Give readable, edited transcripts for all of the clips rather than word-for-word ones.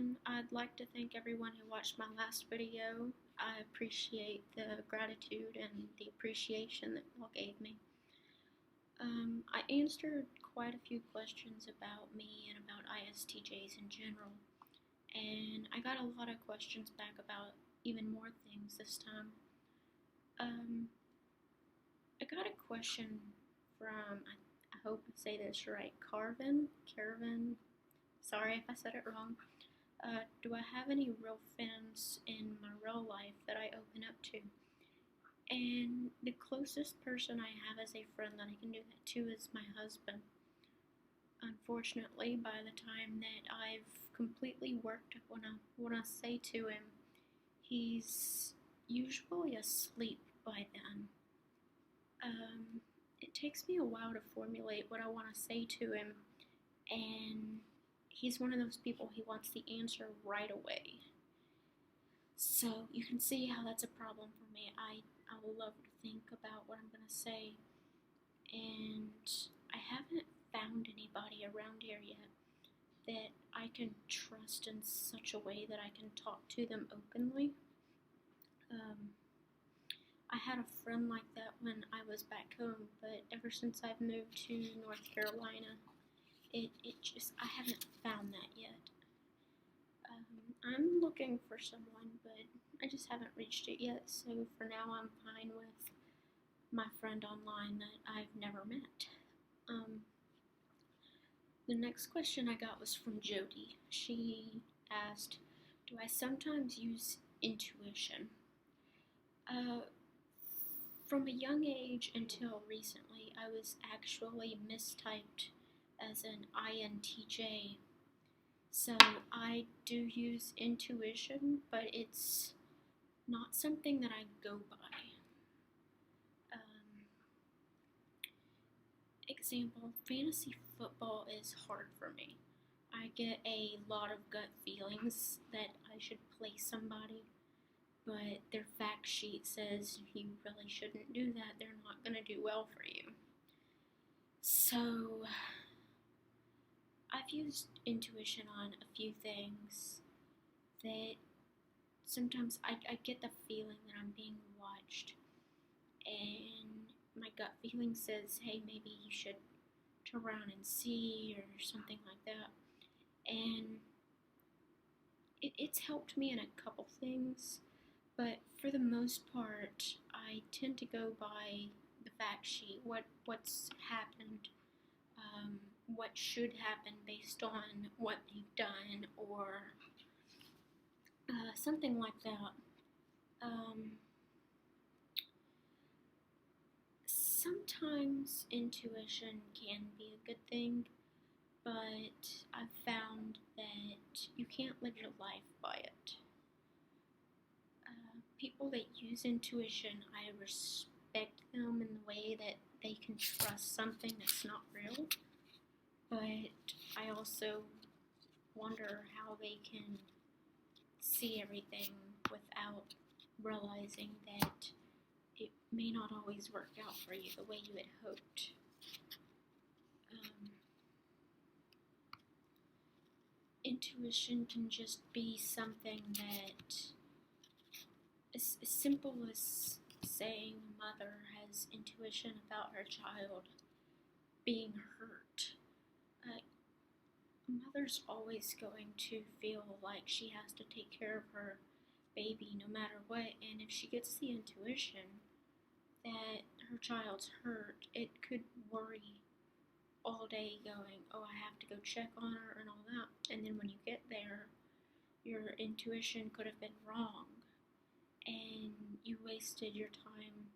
everyone. I'd like to thank everyone who watched my last video. I appreciate the gratitude and the appreciation that y'all gave me. I answered quite a few questions about me and about ISTJs in general, and I got a lot of questions back about even more things this time. I got a question from, I hope I say this right, Carvin. Sorry if I said it wrong. Do I have any real friends in my real life that I open up to? And the closest person I have as a friend that I can do that to is my husband. Unfortunately, by the time that I've completely worked up what I say to him, he's usually asleep by then. It takes me a while to formulate what I want to say to him, and he's one of those people, he wants the answer right away. So you can see how that's a problem for me. I love to think about what I'm going to say, and I haven't found anybody around here yet that I can trust in such a way that I can talk to them openly. I had a friend like that when I was back home, but ever since I've moved to North Carolina, I haven't found that yet. I'm looking for someone, but I just haven't reached it yet, so for now I'm fine with my friend online that I've never met. The next question I got was from Jody. She asked, do I sometimes use intuition? From a young age until recently, I was actually mistyped as an INTJ. So I do use intuition, but it's not something that I go by. Example, fantasy football is hard for me. I get a lot of gut feelings that I should play somebody, but their fact sheet says you really shouldn't do that. They're not going to do well for you. So I've used intuition on a few things that sometimes I get the feeling that I'm being watched, and my gut feeling says, hey, maybe you should turn around and see, or something like that. And it's helped me in a couple things, but for the most part, I tend to go by the fact sheet, what's happened, what should happen based on what you've done, or something like that. Sometimes intuition can be a good thing, but I've found that you can't live your life by it. People that use intuition, I respect them in the way that they can trust something that's not real, but I also wonder how they can see everything without realizing that it may not always work out for you the way you had hoped. Intuition can just be something that is as simple as saying a mother has intuition about her child being hurt. A mother's always going to feel like she has to take care of her baby no matter what, and if she gets the intuition that her child's hurt, it could worry all day going, oh, I have to go check on her and all that, and then when you get there, your intuition could have been wrong, and you wasted your time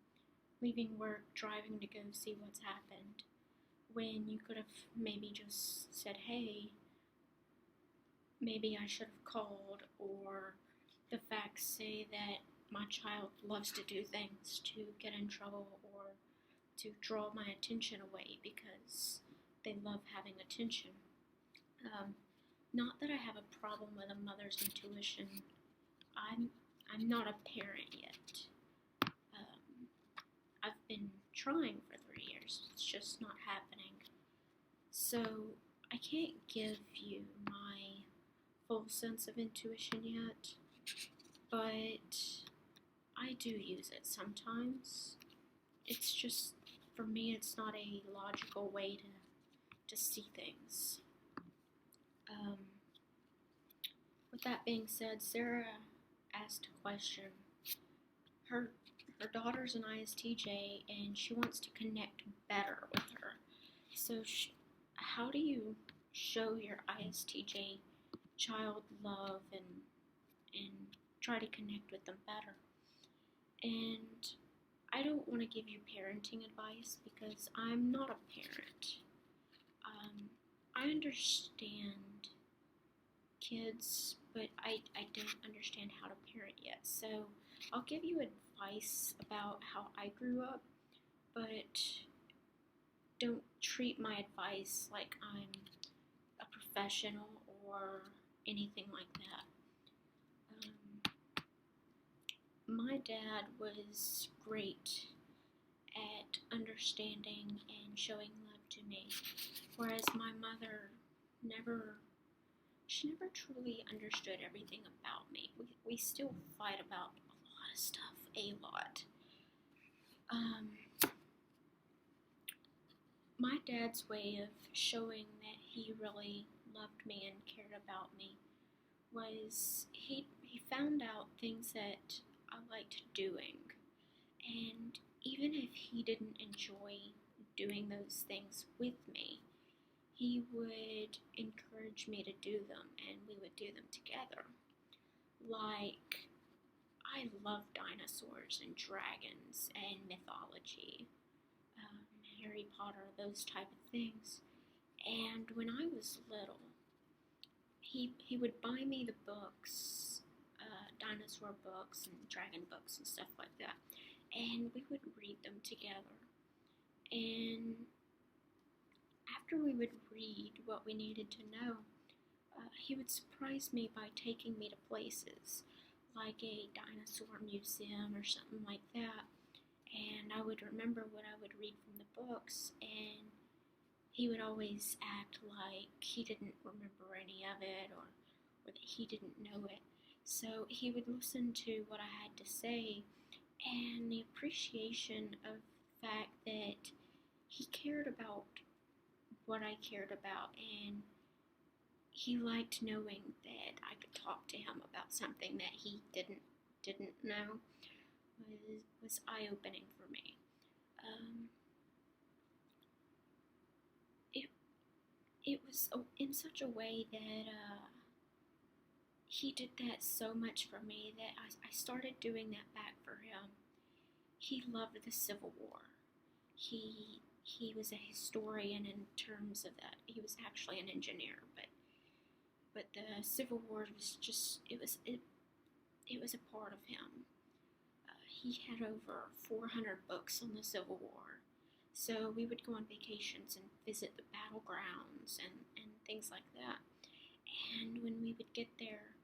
leaving work, driving to go see what's happened, when you could have maybe just said, hey, maybe I should have called, or the facts say that my child loves to do things to get in trouble or to draw my attention away because they love having attention. Not that I have a problem with a mother's intuition. I'm not a parent yet. I've been trying for 3 years. It's just not happening. So I can't give you my full sense of intuition yet, but I do use it sometimes. It's just, for me, it's not a logical way to see things. Um, with that being said, Sarah asked a question. Her her daughter's an ISTJ, and she wants to connect better with her. So, how do you show your ISTJ child love and try to connect with them better? And I don't want to give you parenting advice because I'm not a parent. I understand kids, but I don't understand how to parent yet. So I'll give you advice about how I grew up, but don't treat my advice like I'm a professional or anything like that. My dad was great at understanding and showing love to me, whereas my mother she never truly understood everything about me. We still fight about a lot of stuff, a lot. My dad's way of showing that he really loved me and cared about me was he found out things that I liked doing, and even if he didn't enjoy doing those things with me, he would encourage me to do them, and we would do them together. Like, I love dinosaurs and dragons and mythology, Harry Potter, those type of things. And when I was little, he would buy me the books, dinosaur books and dragon books and stuff like that, and we would read them together. And after we would read what we needed to know, he would surprise me by taking me to places like a dinosaur museum or something like that. And I would remember what I would read from the books, and he would always act like he didn't remember any of it, or that he didn't know it. So he would listen to what I had to say, and the appreciation of the fact that he cared about what I cared about, and he liked knowing that I could talk to him about something that he didn't know was eye-opening for me. It was in such a way that he did that so much for me that I started doing that back for him. He loved the Civil War. He was a historian in terms of that. He was actually an engineer, but the Civil War was just it was a part of him. He had over 400 books on the Civil War. So we would go on vacations and visit the battlegrounds and things like that. And when we would get there,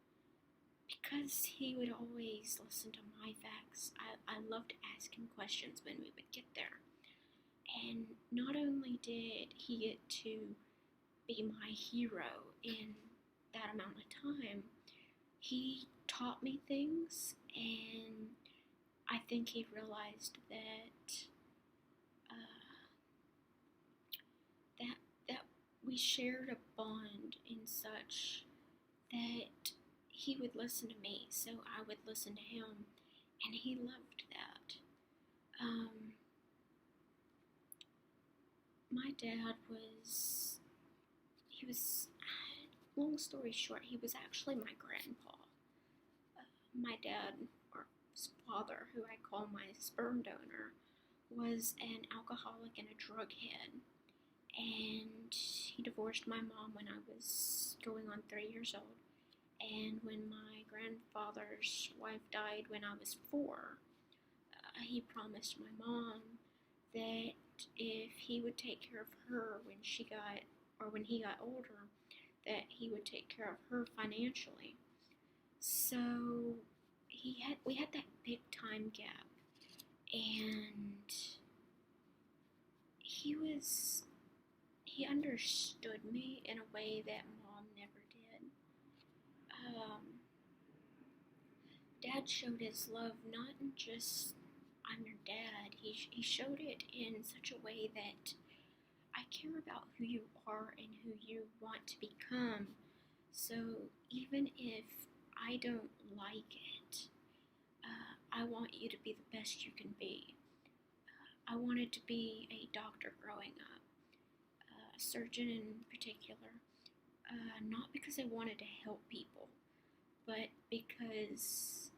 because he would always listen to my facts, I loved asking questions when we would get there. And not only did he get to be my hero in that amount of time, he taught me things, and I think he realized that that we shared a bond in such that he would listen to me, so I would listen to him, and he loved that. My dad long story short, he was actually my grandpa. My dad, or father, who I call my sperm donor, was an alcoholic and a drug head. And he divorced my mom when I was going on 3 years old. And when my grandfather's wife died when I was 4, he promised my mom that if he would take care of her when he got older, that he would take care of her financially. So we had that big time gap, and he understood me in a way that mom never did. Dad showed his love not in just I'm your dad. He showed it in such a way that I care about who you are and who you want to become. So even if I don't like it, I want you to be the best you can be. I wanted to be a doctor growing up, a surgeon in particular, not because I wanted to help people, but because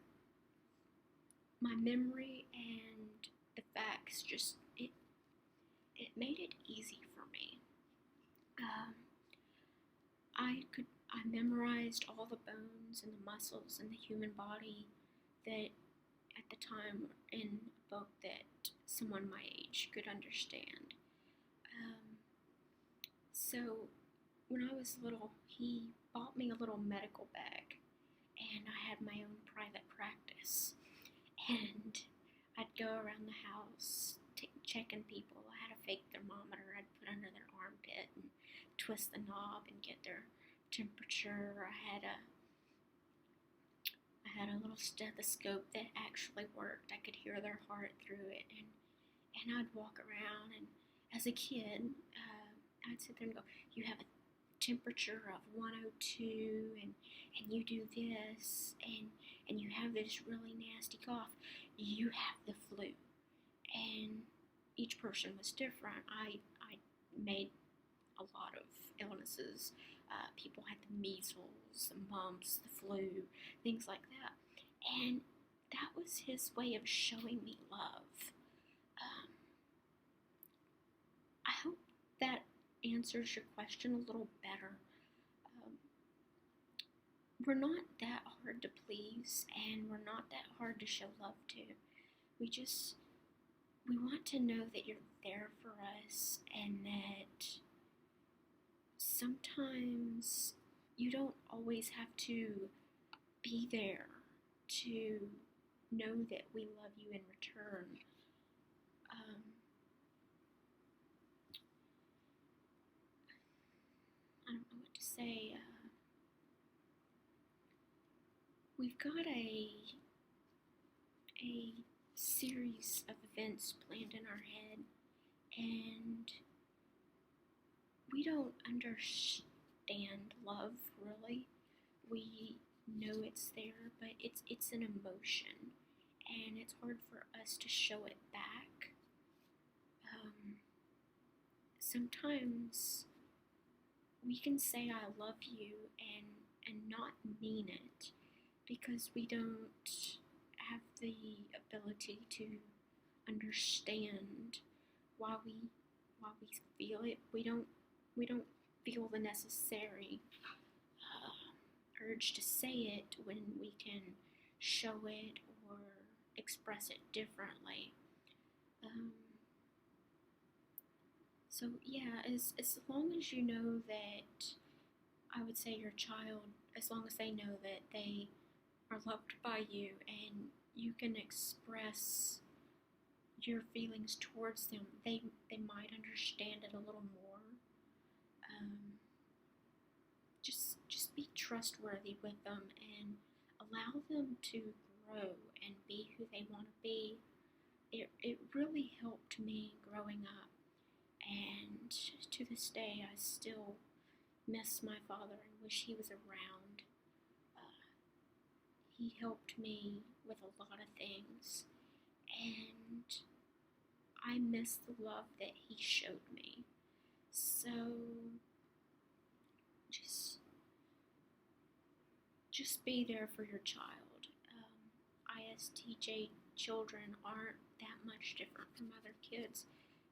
my memory and the facts just it made it easy for me. Um, I memorized all the bones and the muscles in the human body that at the time in a book that someone my age could understand. Um, so when I was little, he bought me a little medical bag, and I had my own private practice. And I'd go around the house checking people. I had a fake thermometer I'd put under their armpit and twist the knob and get their temperature. I had a little stethoscope that actually worked. I could hear their heart through it, and I'd walk around. And as a kid, I'd sit there and go, "You have a temperature of 102, and you do this, and you have this really nasty cough. You have the flu." And each person was different. I made a lot of illnesses. People had the measles, the mumps, the flu, things like that. And that was his way of showing me love. Um, I hope that answers your question a little better. Um, we're not that hard to please, and we're not that hard to show love to. We want to know that you're there for us, and that sometimes you don't always have to be there to know that we love you in return. I don't know what to say. We've got a series of events planned in our head, and we don't understand love really. We know it's there, but it's an emotion, and it's hard for us to show it back. Sometimes we can say I love you and not mean it because we don't have the ability to understand why we feel it. We don't feel the necessary urge to say it when we can show it or express it differently. So yeah, as long as you know that, I would say your child, as long as they know that they are loved by you and you can express your feelings towards them, they might understand it a little more. Just be trustworthy with them and allow them to grow and be who they want to be. It really helped me growing up, and to this day I still miss my father and wish he was around. He helped me with a lot of things, and I miss the love that he showed me. So just be there for your child. ISTJ children aren't that much different from other kids.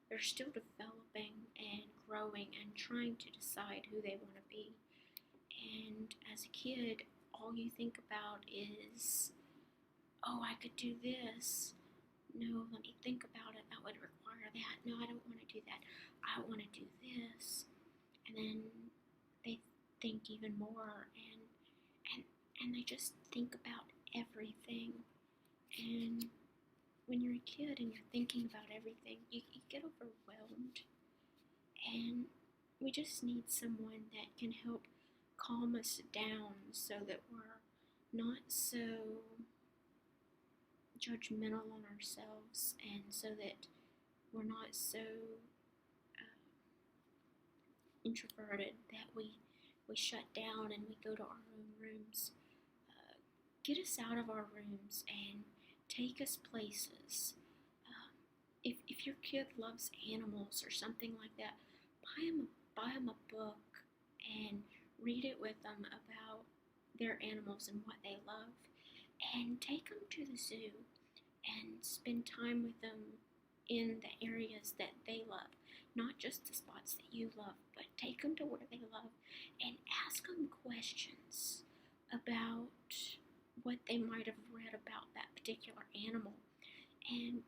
They're still developing and growing and trying to decide who they want to be. And as a kid, all you think about is, oh, I could do this. No, let me think about it. That would require that. No, I don't want to do that. I want to do this. And then they think even more, and they just think about everything. And when you're a kid and you're thinking about everything, you get overwhelmed. And we just need someone that can help calm us down so that we're not so judgmental on ourselves, and so that we're not so introverted that we shut down and we go to our own rooms. Get us out of our rooms and take us places. If your kid loves animals or something like that, buy them a book and read it with them about their animals and what they love, and take them to the zoo and spend time with them in the areas that they love, not just the spots that you love, but take them to where they love and ask them questions about what they might have read about that particular animal. And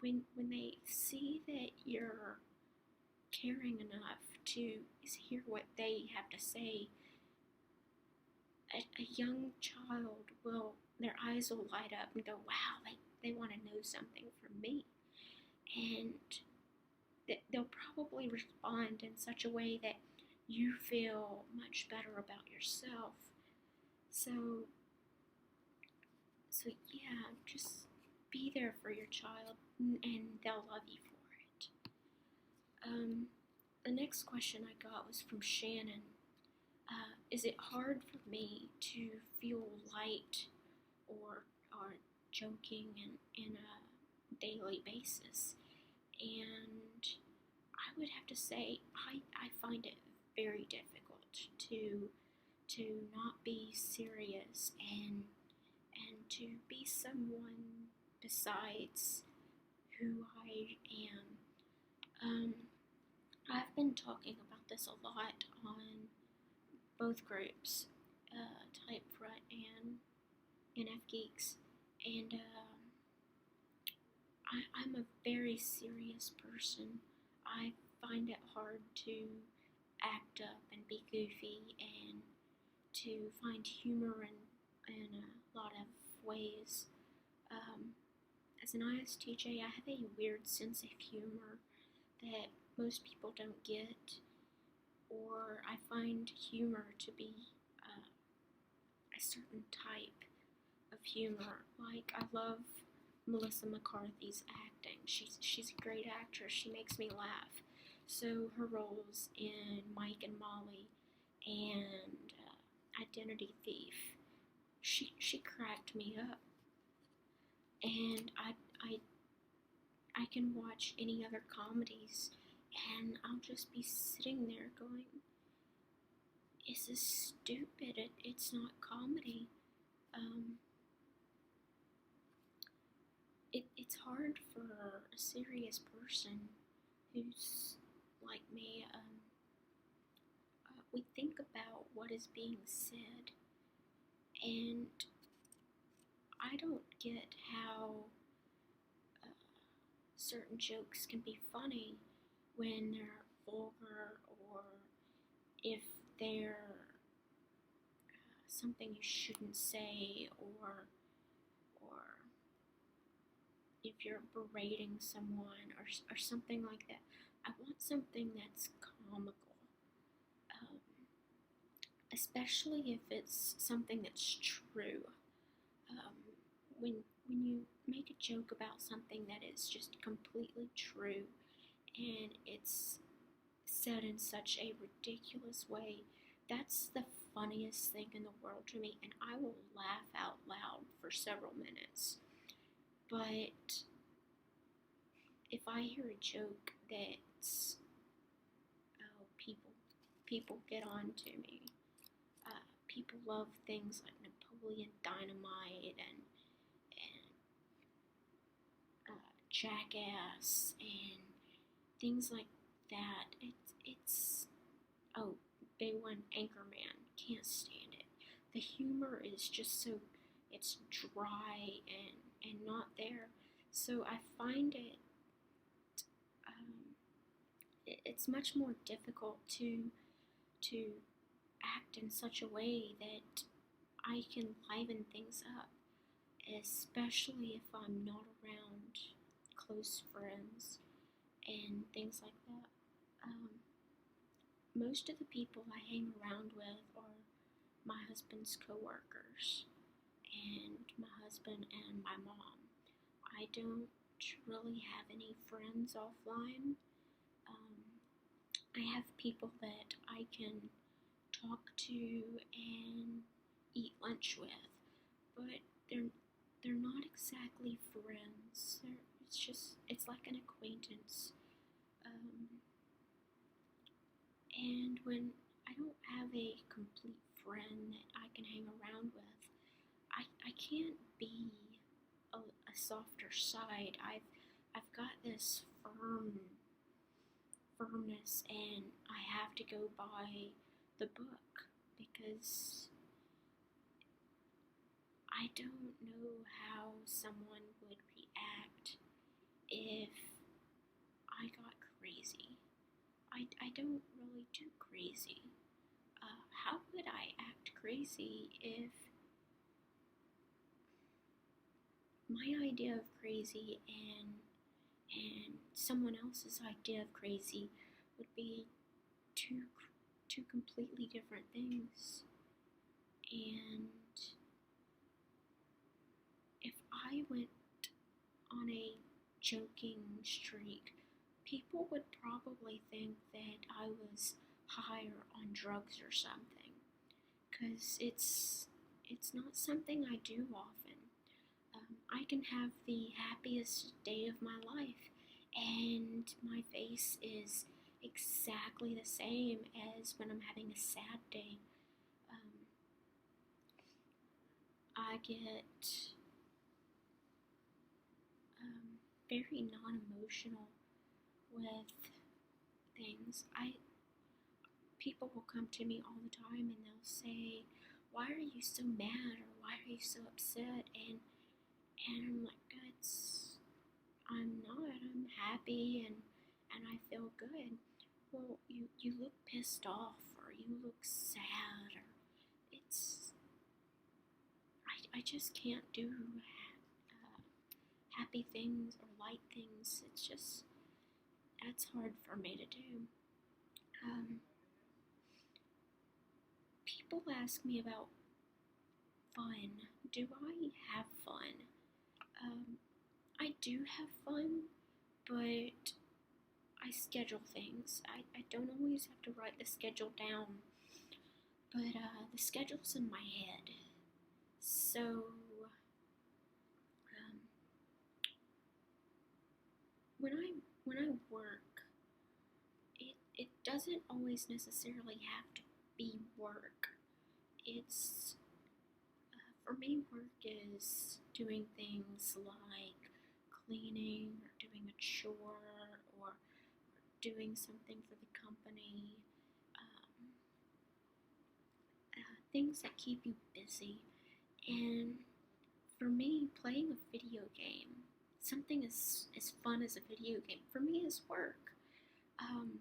when they see that you're caring enough to hear what they have to say, a young child their eyes will light up and go, wow, they want to know something from me. And they'll probably respond in such a way that you feel much better about yourself. So yeah, just be there for your child, and they'll love you for it. The next question I got was from Shannon. Is it hard for me to feel light or joking in a daily basis? And I would have to say I find it very difficult to not be serious and to be someone besides who I am. I've been talking about this a lot on both groups, Typefront and NF Geeks, and I'm a very serious person. I find it hard to act up and be goofy and to find humor in a lot of ways. As an ISTJ, I have a weird sense of humor that most people don't get, or I find humor to be a certain type of humor. Like, I love Melissa McCarthy's acting. She's a great actress. She makes me laugh. So her roles in Mike and Molly and Identity Thief, she cracked me up. And I can watch any other comedies and I'll just be sitting there going, this is stupid. It's not comedy. It's hard for a serious person who's like me. We think about what is being said, and I don't get how certain jokes can be funny when they're vulgar, or if they're something you shouldn't say, or if you're berating someone or something like that. I want something that's comical, especially if it's something that's true. When you make a joke about something that is just completely true and it's said in such a ridiculous way, that's the funniest thing in the world to me, and I will laugh out loud for several minutes. But if I hear a joke that's, people get on to me. People love things like Napoleon Dynamite and Jackass and things like that. It's they won Anchorman. Can't stand it. The humor is just so, it's dry and not there. So I find it's much more difficult to act in such a way that I can liven things up, especially if I'm not around close friends and things like that. Most of the people I hang around with are my husband's coworkers and my husband and my mom. I don't really have any friends offline. I have people that I can talk to and eat lunch with, but they're they're not exactly friends. It's like an acquaintance. Um, and when I don't have a complete friend that I can hang around with, I can't be a softer side. I've got this firmness, and I have to go by the book because I don't know how someone would react if I got crazy. I don't really do crazy. How would I act crazy if my idea of crazy and someone else's idea of crazy would be two completely different things? And if I went on a joking streak, people would probably think that I was high or on drugs or something, because it's not something I do often. I can have the happiest day of my life, and my face is exactly the same as when I'm having a sad day. Um, I get very non-emotional with things. People will come to me all the time and they'll say, "Why are you so mad?" or "Why are you so upset?" And I'm like, I'm not. I'm happy and I feel good. Well, you look pissed off, or you look sad, or it's I just can't do happy things or light things. It's just that's hard for me to do. Um, People ask me about fun. Do I have fun? I do have fun, but I schedule things. I don't always have to write the schedule down, but the schedule's in my head. So um, when I work, it doesn't always necessarily have to be work. It's For me, work is doing things like cleaning or doing a chore or doing something for the company. Um, Things that keep you busy. And for me, playing a video game, something as fun as a video game, for me is work. Um,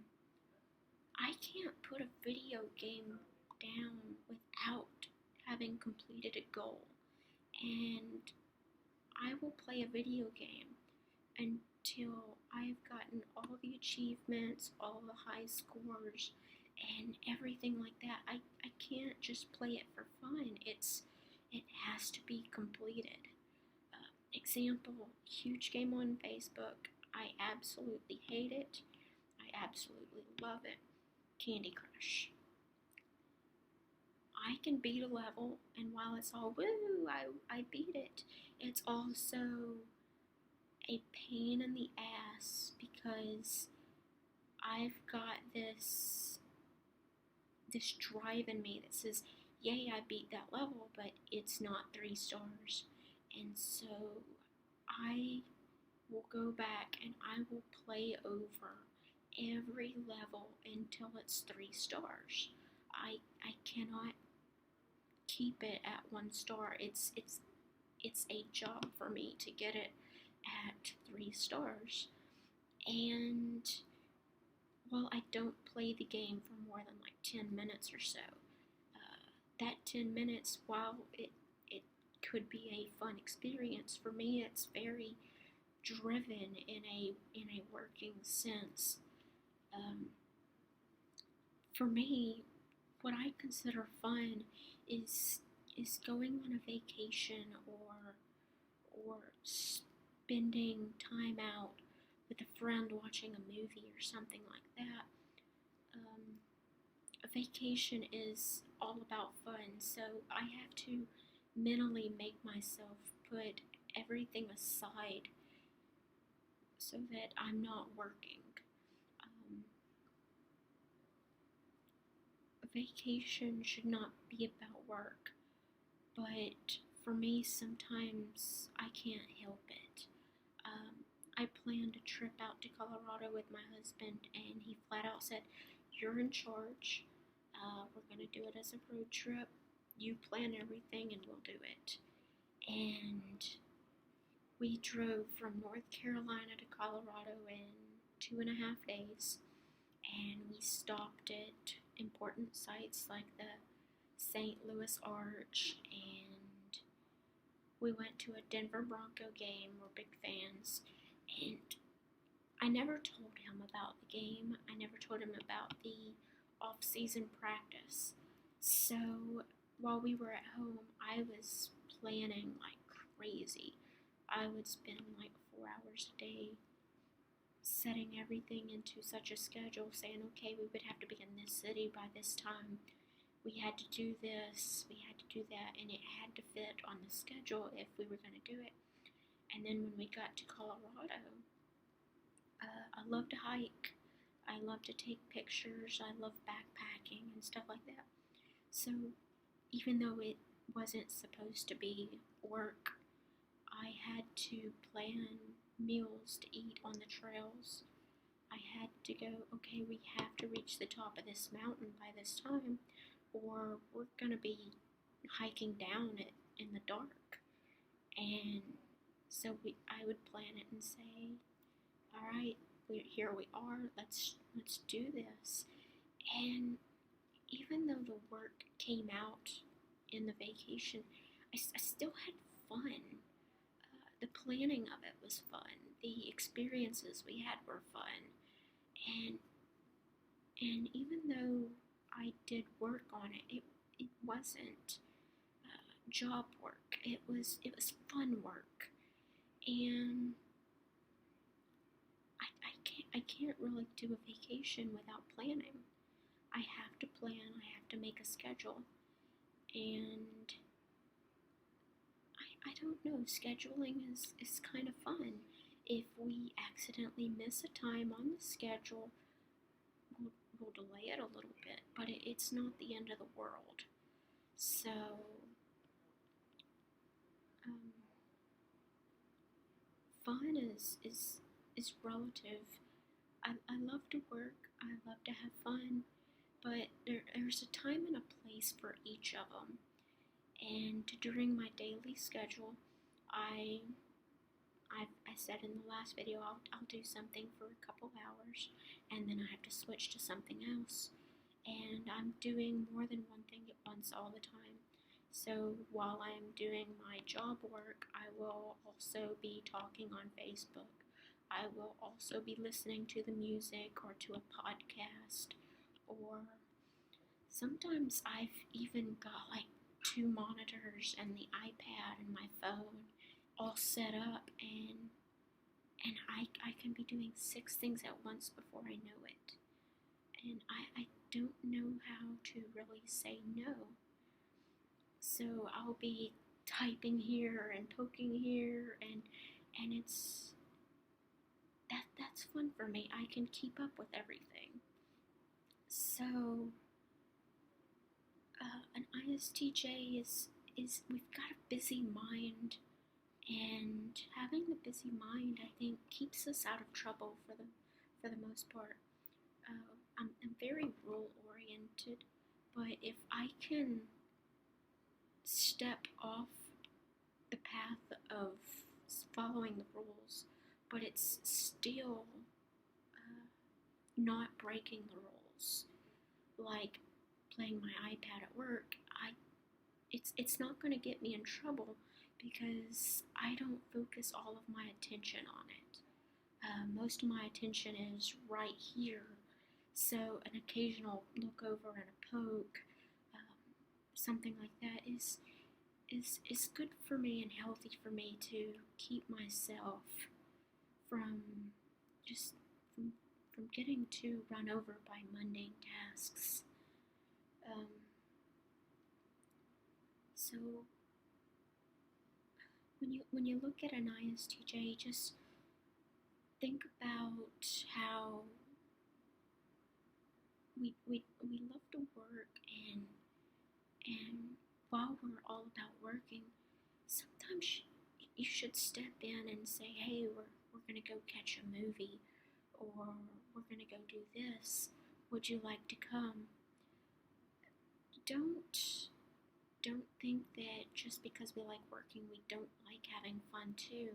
I can't put a video game down without having completed a goal. And I will play a video game until I've gotten all the achievements, all the high scores, and everything like that. I can't just play it for fun. It has to be completed. Example, huge game on Facebook. I absolutely hate it. I absolutely love it. Candy Crush. I can beat a level, and while it's all woo, I beat it, it's also a pain in the ass because I've got this drive in me that says, yay, I beat that level, but it's not 3 stars. And so I will go back and I will play over every level until it's 3 stars. I cannot keep it at 1 star. It's a job for me to get it at 3 stars. And while I don't play the game for more than like 10 minutes or so, that 10 minutes, while it could be a fun experience, for me it's very driven in a working sense. For me, what I consider fun is going on a vacation or spending time out with a friend watching a movie or something like that. A vacation is all about fun, so I have to mentally make myself put everything aside so that I'm not working. Um, a vacation should not be about work, but for me, sometimes I can't help it. I planned a trip out to Colorado with my husband, and he flat out said, "You're in charge. We're going to do it as a road trip. You plan everything, and we'll do it." And we drove from North Carolina to Colorado in 2.5 days, and we stopped at important sites like the St. Louis Arch, and we went to a Denver Bronco game. We're big fans, and I never told him about the game. I never told him about the off-season practice. So while we were at home, I was planning like crazy. I would spend like 4 hours a day setting everything into such a schedule, saying, okay, we would have to be in this city by this time. We had to do this, we had to do that, and it had to fit on the schedule if we were going to do it. And then when we got to Colorado, I love to hike. I love to take pictures. I love backpacking and stuff like that. So even though it wasn't supposed to be work, I had to plan meals to eat on the trails. I had to go, okay, we have to reach the top of this mountain by this time, or we're going to be hiking down it in the dark. And so I would plan it and say, all right, here we are, let's do this. And even though the work came out in the vacation, I still had fun. The planning of it was fun. The experiences we had were fun. And even though I did work on it, it wasn't job work. It was fun work. And I can't really do a vacation without planning. I have to plan, I have to make a schedule. And I don't know, scheduling is kind of fun. If we accidentally miss a time on the schedule, we'll delay it a little bit, but it's not the end of the world. So, fun is relative. I love to work, I love to have fun, but there's a time and a place for each of them. And during my daily schedule, I said in the last video, I'll do something for a couple hours, and then I have to switch to something else. And I'm doing more than one thing at once all the time. So while I'm doing my job work, I will also be talking on Facebook. I will also be listening to the music or to a podcast, or sometimes I've even got like 2 monitors and the iPad and my phone all set up, and I can be doing 6 things at once before I know it. And I don't know how to really say no. So I'll be typing here and poking here, and that's fun for me. I can keep up with everything. So an ISTJ is we've got a busy mind, and having the busy mind, I think, keeps us out of trouble for the most part. I'm very rule oriented, but if I can step off the path of following the rules, but it's still not breaking the rules, like playing my iPad at work, it's not going to get me in trouble because I don't focus all of my attention on it. Most of my attention is right here, so an occasional look over and a poke, something like that is is good for me and healthy for me to keep myself from just from from getting too run over by mundane tasks. Um, so when you look at an ISTJ, just think about how we love to work, and while we're all about working, sometimes you should step in and say, hey, we're gonna go catch a movie, or we're gonna go do this. Would you like to come? Don't think that just because we like working, we don't like having fun too.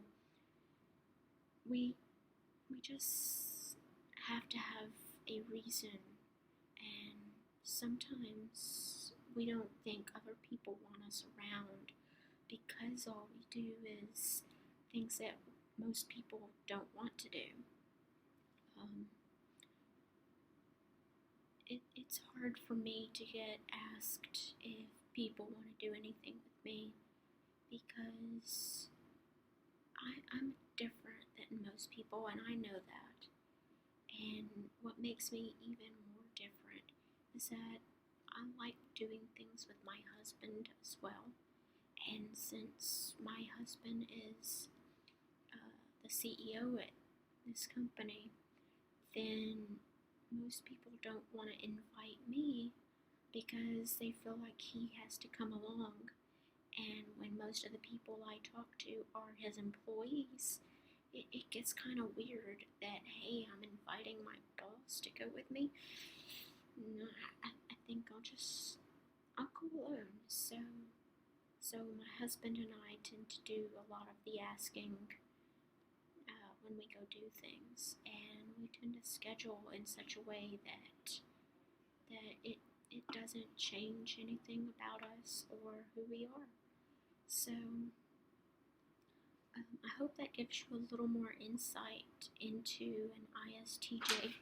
We we just have to have a reason, and sometimes we don't think other people want us around because all we do is things that most people don't want to do. Um, it's hard for me to get asked if people want to do anything with me because I'm different than most people, and I know that. And what makes me even more different is that I like doing things with my husband as well. And since my husband is the CEO at this company, then most people don't want to invite me because they feel like he has to come along. And when most of the people I talk to are his employees, it gets kind of weird that, hey, I'm inviting my boss to go with me. No, I think I'll go alone. So my husband and I tend to do a lot of the asking when we go do things, and we tend to schedule in such a way that it doesn't change anything about us or who we are. So I hope that gives you a little more insight into an ISTJ.